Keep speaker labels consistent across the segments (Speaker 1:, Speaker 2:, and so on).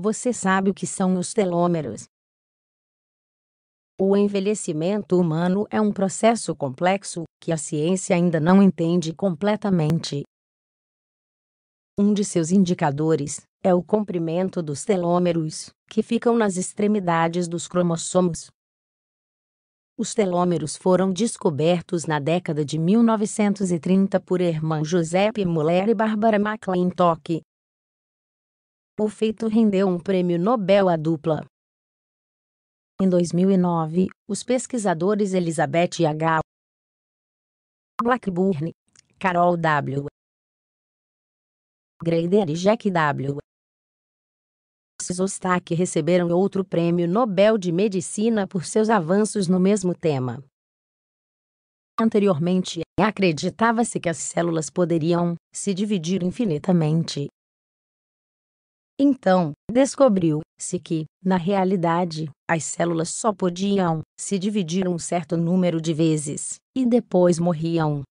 Speaker 1: Você sabe o que são os telômeros? O envelhecimento humano é um processo complexo que a ciência ainda não entende completamente. Um de seus indicadores é o comprimento dos telômeros, que ficam nas extremidades dos cromossomos. Os telômeros foram descobertos na década de 1930 por Hermann Joseph Müller e Barbara McClintock. O feito rendeu um prêmio Nobel à dupla. Em 2009, os pesquisadores Elizabeth H. Blackburn, Carol W. Grader e Jack W. Szostak receberam outro prêmio Nobel de Medicina por seus avanços no mesmo tema. Anteriormente, acreditava-se que as células poderiam se dividir infinitamente. Então, descobriu-se que, na realidade, as células só podiam se dividir um certo número de vezes, e depois morriam.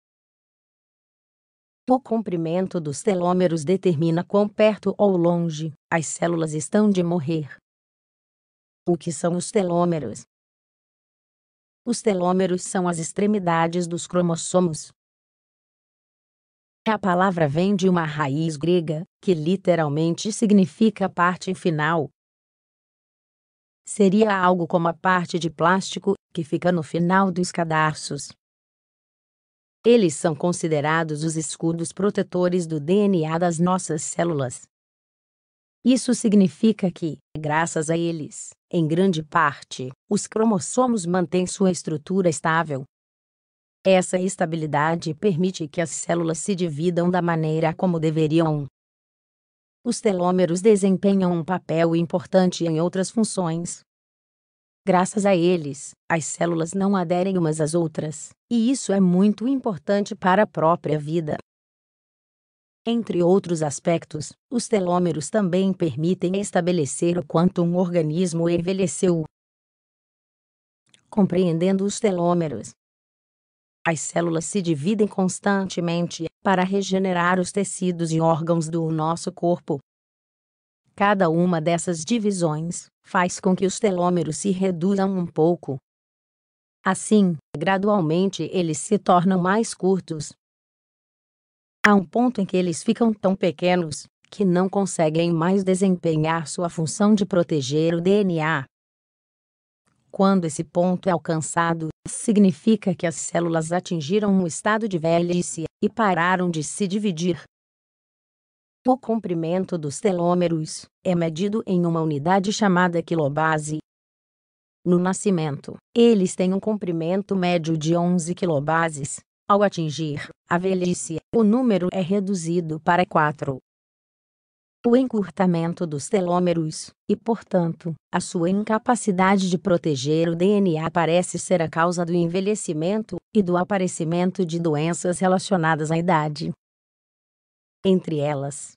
Speaker 1: O comprimento dos telômeros determina quão perto ou longe as células estão de morrer. O que são os telômeros? Os telômeros são as extremidades dos cromossomos. A palavra vem de uma raiz grega, que literalmente significa parte final. Seria algo como a parte de plástico que fica no final dos cadarços. Eles são considerados os escudos protetores do DNA das nossas células. Isso significa que, graças a eles, em grande parte, os cromossomos mantêm sua estrutura estável. Essa estabilidade permite que as células se dividam da maneira como deveriam. Os telômeros desempenham um papel importante em outras funções. Graças a eles, as células não aderem umas às outras, e isso é muito importante para a própria vida. Entre outros aspectos, os telômeros também permitem estabelecer o quanto um organismo envelheceu. Compreendendo os telômeros, as células se dividem constantemente para regenerar os tecidos e órgãos do nosso corpo. Cada uma dessas divisões faz com que os telômeros se reduzam um pouco. Assim, gradualmente eles se tornam mais curtos. Há um ponto em que eles ficam tão pequenos que não conseguem mais desempenhar sua função de proteger o DNA. Quando esse ponto é alcançado, significa que as células atingiram um estado de velhice e pararam de se dividir. O comprimento dos telômeros é medido em uma unidade chamada quilobase. No nascimento, eles têm um comprimento médio de 11 quilobases. Ao atingir a velhice, o número é reduzido para 4. O encurtamento dos telômeros, e portanto, a sua incapacidade de proteger o DNA parece ser a causa do envelhecimento e do aparecimento de doenças relacionadas à idade. Entre elas,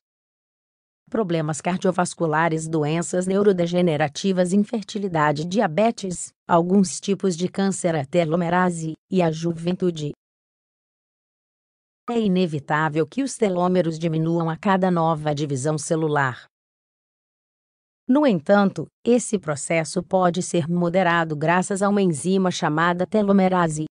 Speaker 1: problemas cardiovasculares, doenças neurodegenerativas, infertilidade, diabetes, alguns tipos de câncer, a telomerase e a juventude. É inevitável que os telômeros diminuam a cada nova divisão celular. No entanto, esse processo pode ser moderado graças a uma enzima chamada telomerase.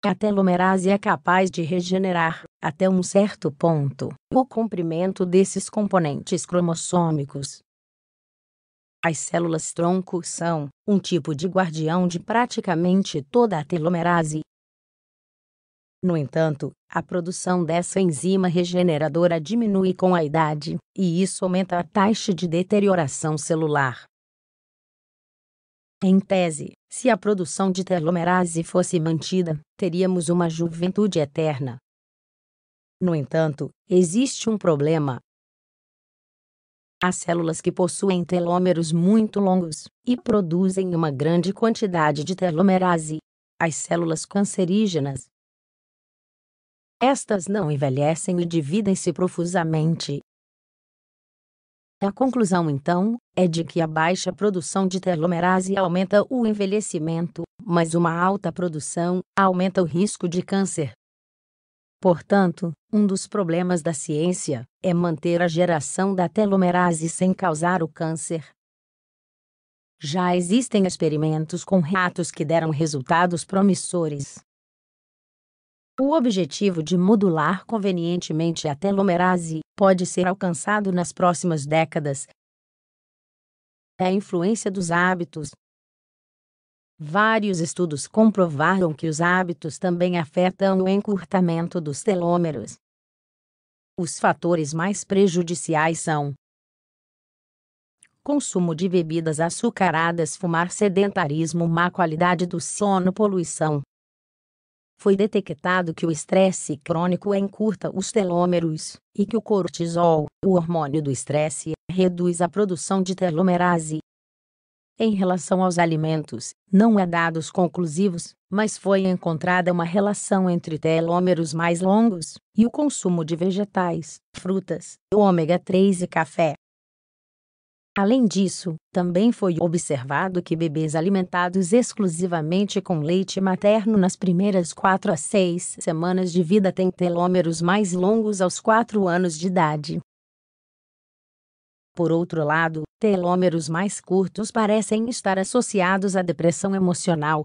Speaker 1: A telomerase é capaz de regenerar, até um certo ponto, o comprimento desses componentes cromossômicos. As células-tronco são um tipo de guardião de praticamente toda a telomerase. No entanto, a produção dessa enzima regeneradora diminui com a idade, e isso aumenta a taxa de deterioração celular. Em tese, se a produção de telomerase fosse mantida, teríamos uma juventude eterna. No entanto, existe um problema. Há células que possuem telômeros muito longos e produzem uma grande quantidade de telomerase, as células cancerígenas. Estas não envelhecem e dividem-se profusamente. A conclusão, então, é de que a baixa produção de telomerase aumenta o envelhecimento, mas uma alta produção aumenta o risco de câncer. Portanto, um dos problemas da ciência é manter a geração da telomerase sem causar o câncer. Já existem experimentos com ratos que deram resultados promissores. O objetivo de modular convenientemente a telomerase pode ser alcançado nas próximas décadas. É a influência dos hábitos. Vários estudos comprovaram que os hábitos também afetam o encurtamento dos telômeros. Os fatores mais prejudiciais são consumo de bebidas açucaradas, fumar, sedentarismo, má qualidade do sono, poluição. Foi detectado que o estresse crônico encurta os telômeros, e que o cortisol, o hormônio do estresse, reduz a produção de telomerase. Em relação aos alimentos, não há dados conclusivos, mas foi encontrada uma relação entre telômeros mais longos e o consumo de vegetais, frutas, ômega 3 e café. Além disso, também foi observado que bebês alimentados exclusivamente com leite materno nas primeiras 4 a 6 semanas de vida têm telômeros mais longos aos 4 anos de idade. Por outro lado, telômeros mais curtos parecem estar associados à depressão emocional,